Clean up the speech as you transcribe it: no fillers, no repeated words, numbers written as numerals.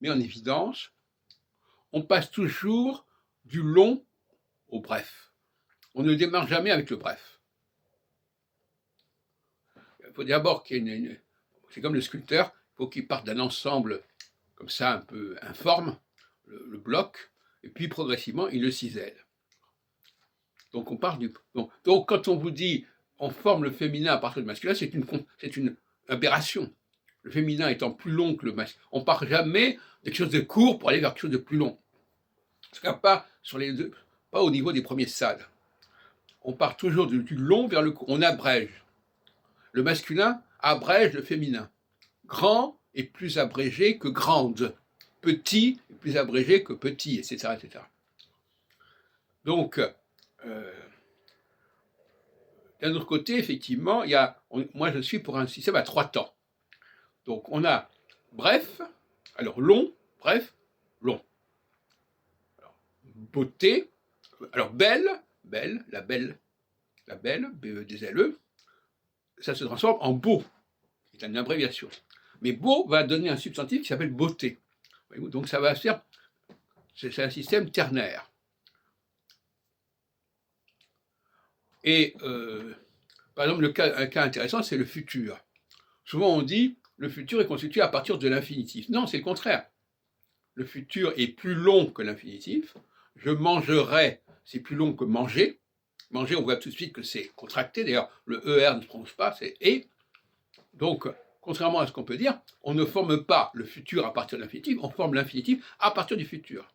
met en évidence, on passe toujours du long au bref. On ne démarre jamais avec le bref. Il faut d'abord qu'il y ait c'est comme le sculpteur, il faut qu'il parte d'un ensemble comme ça un peu informe, le bloc, et puis progressivement il le cisèle. Donc on part du. Donc quand on vous dit on forme le féminin à partir du masculin, c'est une aberration. Le féminin étant plus long que le masculin. On ne part jamais de quelque chose de court pour aller vers quelque chose de plus long. En tout cas, pas au niveau des premiers stades. On part toujours du long vers le court. On abrège. Le masculin abrège le féminin. Grand est plus abrégé que grande. Petit est plus abrégé que petit, etc. etc. Donc, d'un autre côté, effectivement, moi je suis pour un système à 3 temps. Donc on a bref, alors long, bref, long. Alors, beauté, alors belle, la belle, B-E-2-L-E, ça se transforme en beau, c'est une abréviation. Mais beau va donner un substantif qui s'appelle beauté. Donc ça va faire, c'est un système ternaire. Et par exemple, un cas intéressant, c'est le futur. Souvent on dit, le futur est constitué à partir de l'infinitif. Non, c'est le contraire. Le futur est plus long que l'infinitif. Je mangerai, c'est plus long que manger. Manger, on voit tout de suite que c'est contracté. D'ailleurs, le ER ne se prononce pas, c'est et. Donc, contrairement à ce qu'on peut dire, on ne forme pas le futur à partir de l'infinitif, on forme l'infinitif à partir du futur.